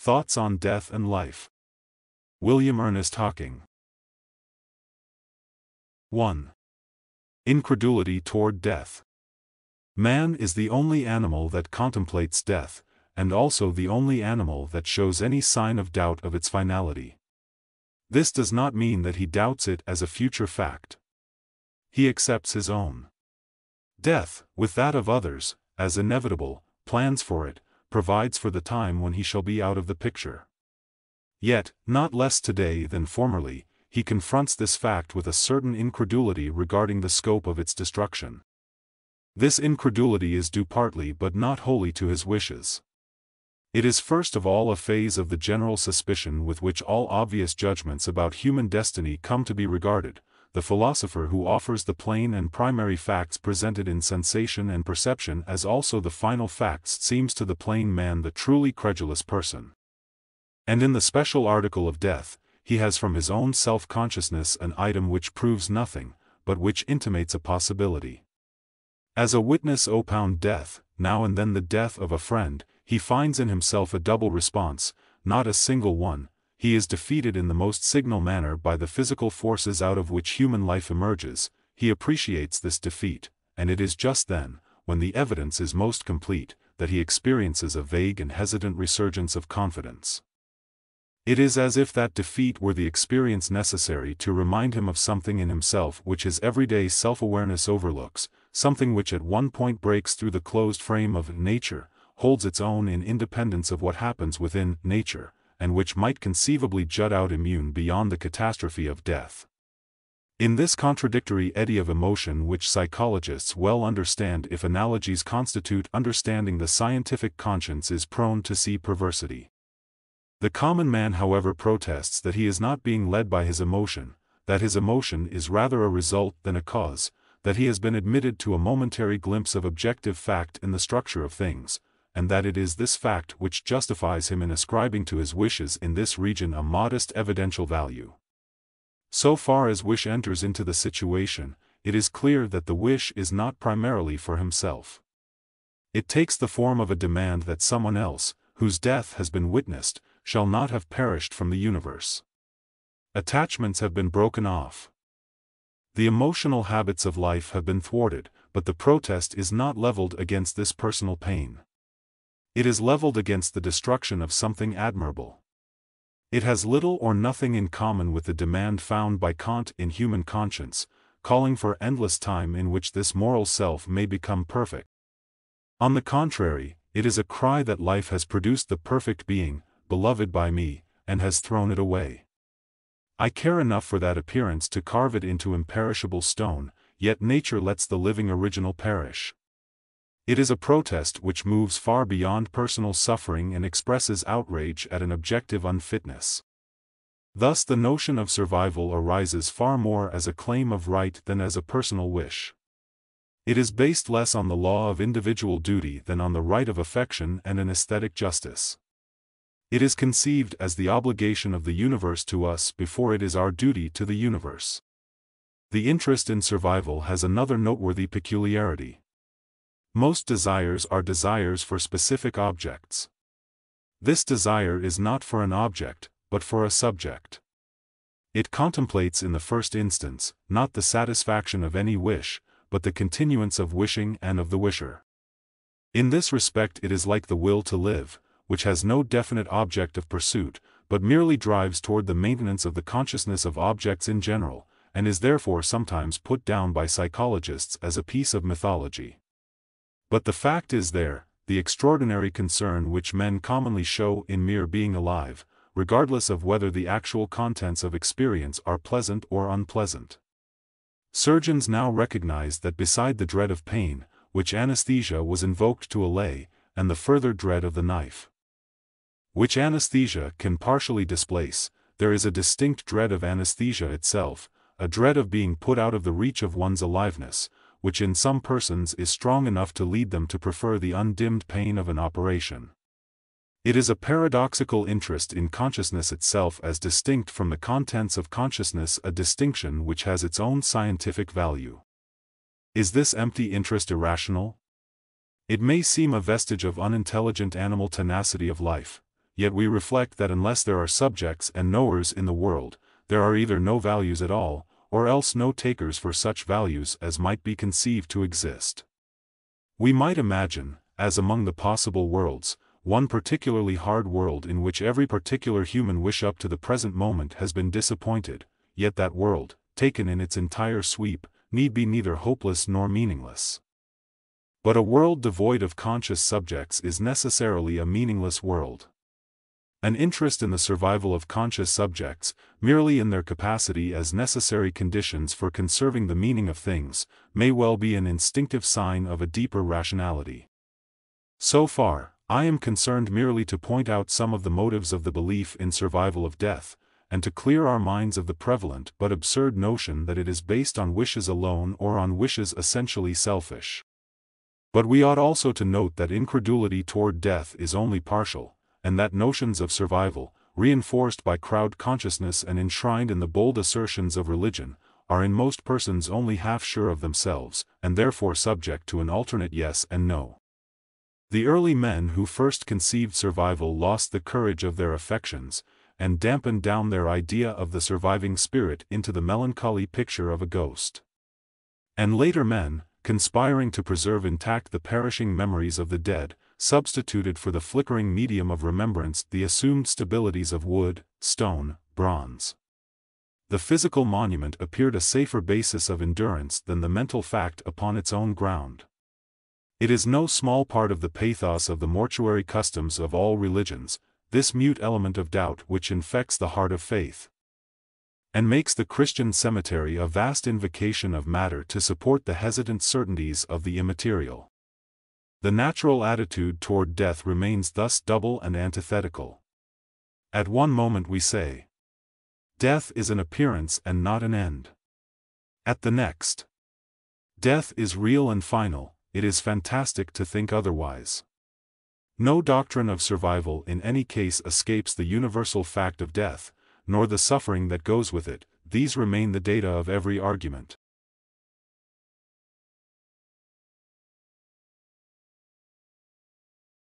Thoughts on Death and Life. William Ernest Hocking. 1. Incredulity toward death. Man is the only animal that contemplates death, and also the only animal that shows any sign of doubt of its finality. This does not mean that he doubts it as a future fact. He accepts his own death, with that of others, as inevitable, plans for it, provides for the time when he shall be out of the picture. Yet, not less today than formerly, he confronts this fact with a certain incredulity regarding the scope of its destruction. This incredulity is due partly but not wholly to his wishes. It is first of all a phase of the general suspicion with which all obvious judgments about human destiny come to be regarded. The philosopher who offers the plain and primary facts presented in sensation and perception as also the final facts seems to the plain man the truly credulous person. And in the special article of death, he has from his own self-consciousness an item which proves nothing, but which intimates a possibility. As a witness opound death, now and then the death of a friend, he finds in himself a double response, not a single one. He is defeated in the most signal manner by the physical forces out of which human life emerges. He appreciates this defeat, and it is just then, when the evidence is most complete, that he experiences a vague and hesitant resurgence of confidence. It is as if that defeat were the experience necessary to remind him of something in himself which his everyday self-awareness overlooks, something which at one point breaks through the closed frame of nature, holds its own in independence of what happens within nature, and which might conceivably jut out immune beyond the catastrophe of death. In this contradictory eddy of emotion which psychologists well understand if analogies constitute understanding, the scientific conscience is prone to see perversity. The common man however protests that he is not being led by his emotion, that his emotion is rather a result than a cause, that he has been admitted to a momentary glimpse of objective fact in the structure of things, and that it is this fact which justifies him in ascribing to his wishes in this region a modest evidential value. So far as wish enters into the situation, it is clear that the wish is not primarily for himself. It takes the form of a demand that someone else, whose death has been witnessed, shall not have perished from the universe. Attachments have been broken off. The emotional habits of life have been thwarted, but the protest is not leveled against this personal pain. It is leveled against the destruction of something admirable. It has little or nothing in common with the demand found by Kant in human conscience, calling for endless time in which this moral self may become perfect. On the contrary, it is a cry that life has produced the perfect being, beloved by me, and has thrown it away. I care enough for that appearance to carve it into imperishable stone, yet nature lets the living original perish. It is a protest which moves far beyond personal suffering and expresses outrage at an objective unfitness. Thus the notion of survival arises far more as a claim of right than as a personal wish. It is based less on the law of individual duty than on the right of affection and an aesthetic justice. It is conceived as the obligation of the universe to us before it is our duty to the universe. The interest in survival has another noteworthy peculiarity. Most desires are desires for specific objects. This desire is not for an object, but for a subject. It contemplates in the first instance, not the satisfaction of any wish, but the continuance of wishing and of the wisher. In this respect it is like the will to live, which has no definite object of pursuit, but merely drives toward the maintenance of the consciousness of objects in general, and is therefore sometimes put down by psychologists as a piece of mythology. But the fact is there, the extraordinary concern which men commonly show in mere being alive, regardless of whether the actual contents of experience are pleasant or unpleasant. Surgeons now recognize that beside the dread of pain, which anesthesia was invoked to allay, and the further dread of the knife, which anesthesia can partially displace, there is a distinct dread of anesthesia itself, a dread of being put out of the reach of one's aliveness, which in some persons is strong enough to lead them to prefer the undimmed pain of an operation. It is a paradoxical interest in consciousness itself as distinct from the contents of consciousness, a distinction which has its own scientific value. Is this empty interest irrational? It may seem a vestige of unintelligent animal tenacity of life, yet we reflect that unless there are subjects and knowers in the world, there are either no values at all, or else no takers for such values as might be conceived to exist. We might imagine, as among the possible worlds, one particularly hard world in which every particular human wish up to the present moment has been disappointed, yet that world, taken in its entire sweep, need be neither hopeless nor meaningless. But a world devoid of conscious subjects is necessarily a meaningless world. An interest in the survival of conscious subjects, merely in their capacity as necessary conditions for conserving the meaning of things, may well be an instinctive sign of a deeper rationality. So far, I am concerned merely to point out some of the motives of the belief in survival of death, and to clear our minds of the prevalent but absurd notion that it is based on wishes alone or on wishes essentially selfish. But we ought also to note that incredulity toward death is only partial, and that notions of survival, reinforced by crowd consciousness and enshrined in the bold assertions of religion, are in most persons only half sure of themselves, and therefore subject to an alternate yes and no. The early men who first conceived survival lost the courage of their affections, and dampened down their idea of the surviving spirit into the melancholy picture of a ghost. And later men, conspiring to preserve intact the perishing memories of the dead, substituted for the flickering medium of remembrance the assumed stabilities of wood, stone, bronze. The physical monument appeared a safer basis of endurance than the mental fact upon its own ground. It is no small part of the pathos of the mortuary customs of all religions, this mute element of doubt which infects the heart of faith, and makes the Christian cemetery a vast invocation of matter to support the hesitant certainties of the immaterial. The natural attitude toward death remains thus double and antithetical. At one moment we say, death is an appearance and not an end. At the next, death is real and final. It is fantastic to think otherwise. No doctrine of survival in any case escapes the universal fact of death, nor the suffering that goes with it. These remain the data of every argument.